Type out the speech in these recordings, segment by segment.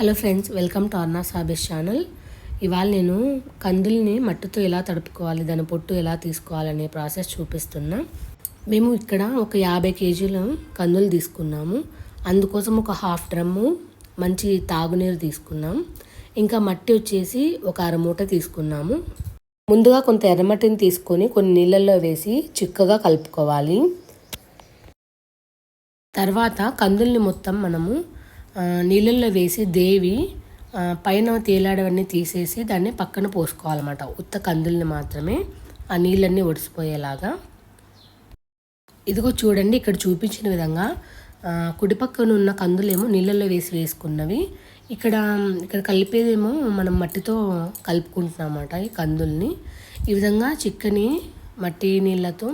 Hello friends, welcome to అర్నా సాబేస్ channel. ఇవాళ నేను కందుల్ని మట్టితో ఎలా తడుపుకోవాలి, దాని పొట్టు ఎలా తీసుకోవాలనే ప్రాసెస్ చూపిస్తున్నా. మేము ఇక్కడ ఒక 50 కేజీల కందులు తీసుకున్నాము. అందుకోసం ఒక హాఫ్ డ్రమ్ము మంచి తాగునీరు తీసుకున్నాం. ఇంకా మట్టి వచ్చేసి ఒక అరమూట తీసుకున్నాము. ముందుగా కొంత ఎర్రమట్టిని తీసుకొని కొన్ని నీళ్ళల్లో వేసి చిక్కగా కలుపుకోవాలి. తర్వాత కందుల్ని మొత్తం మనము నీళ్ళల్లో వేసి దేవి పైన తేలాడవన్నీ తీసేసి దాన్ని పక్కన పోసుకోవాలన్నమాట. ఉత్త కందుల్ని మాత్రమే ఆ నీళ్ళన్నీ ఒడిసిపోయేలాగా. ఇదిగో చూడండి, ఇక్కడ చూపించిన విధంగా కుడి పక్కన ఉన్న కందులేమో నీళ్ళల్లో వేసుకున్నవి. ఇక్కడ కలిపేదేమో మనం మట్టితో కలుపుకుంటున్నాం అన్నమాట ఈ కందుల్ని. ఈ విధంగా చిక్కని మట్టి నీళ్ళతో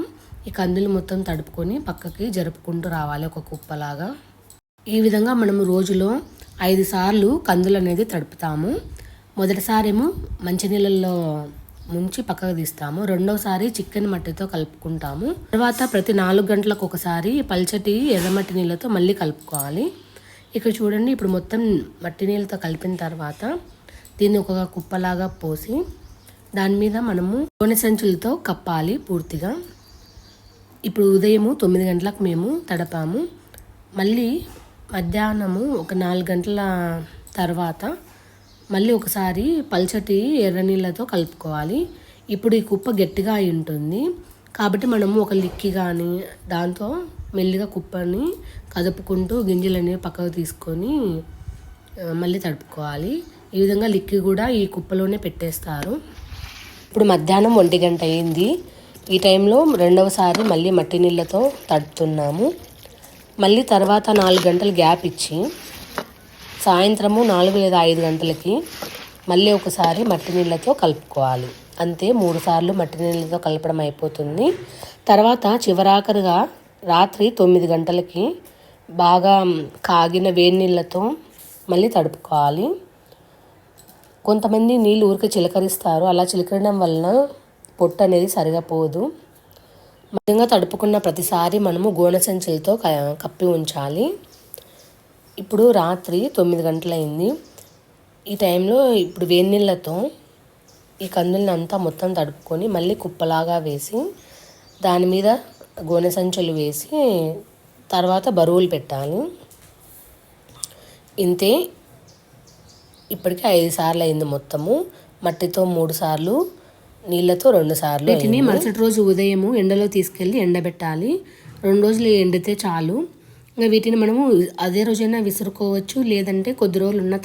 ఈ కందులు మొత్తం తడుపుకొని పక్కకి జరుపుకుంటూ రావాలి ఒక కుప్పలాగా. ఈ విధంగా మనము రోజులో 5 సార్లు కందులు అనేది తడుపుతాము. మొదటిసారేమో మంచినీళ్ళల్లో ముంచి పక్కకు తీస్తాము. రెండోసారి చిక్కని మట్టితో కలుపుకుంటాము. తర్వాత ప్రతి 4 గంటలకు ఒకసారి పల్చటి ఎర్రమట్టి నీళ్ళతో మళ్ళీ కలుపుకోవాలి. ఇక్కడ చూడండి, ఇప్పుడు మొత్తం మట్టి నీళ్ళతో కలిపిన తర్వాత దీన్ని ఒక కుప్పలాగా పోసి దాని మీద మనము గోనె సంచులతో కప్పాలి పూర్తిగా. ఇప్పుడు ఉదయము 9 గంటలకు మేము తడపాము. మళ్ళీ మధ్యాహ్నము ఒక 4 గంటల తర్వాత మళ్ళీ ఒకసారి పల్చటి ఎర్ర నీళ్ళతో కలుపుకోవాలి. ఇప్పుడు ఈ కుప్ప గట్టిగా అయి ఉంటుంది కాబట్టి మనము ఒక లిక్కి కానీ దాంతో మెల్లిగా కుప్పని కదుపుకుంటూ గింజలని పక్కకు తీసుకొని మళ్ళీ తడుపుకోవాలి. ఈ విధంగా లిక్కి కూడా ఈ కుప్పలోనే పెట్టేస్తారు. ఇప్పుడు మధ్యాహ్నం 1 గంట అయింది. ఈ టైంలో రెండవసారి మళ్ళీ మట్టి నీళ్ళతో తడుపుతున్నాము. మళ్ళీ తర్వాత 4 గంటలు గ్యాప్ ఇచ్చి సాయంత్రము 4 లేదా 5 గంటలకి మళ్ళీ ఒకసారి మట్టి నీళ్ళతో కలుపుకోవాలి. అంతే, 3 సార్లు మట్టి నీళ్ళతో కలపడం అయిపోతుంది. తర్వాత చివరాఖరిగా రాత్రి 9 గంటలకి బాగా కాగిన వేడి నీళ్ళతో మళ్ళీ తడుపుకోవాలి. కొంతమంది నీళ్ళు ఊరికే చిలకరిస్తారు. అలా చిలకరడం వలన పొట్టు అనేది సరిగా పోదు. మధ్యంగా తడుపుకున్న ప్రతిసారి మనము గోనె సంచులతో కప్పి ఉంచాలి. ఇప్పుడు రాత్రి 9 గంటలైంది. ఈ టైంలో ఇప్పుడు వేడి నీళ్ళతో ఈ కందుల్ని అంతా మొత్తం తడుపుకొని మళ్ళీ కుప్పలాగా వేసి దాని మీద గోనె సంచులు వేసి తర్వాత బరువులు పెట్టాలి. ఇంతే, ఇప్పటికీ 5 సార్లు అయింది మొత్తము. మట్టితో 3 సార్లు, నీళ్ళతో 2 సార్లు. వీటిని మరుసటి రోజు ఉదయము ఎండలో తీసుకెళ్ళి ఎండబెట్టాలి. 2 రోజులు ఎండితే చాలు. ఇంకా వీటిని మనము అదే రోజైనా విసురుకోవచ్చు, లేదంటే కొద్ది రోజులు ఉన్న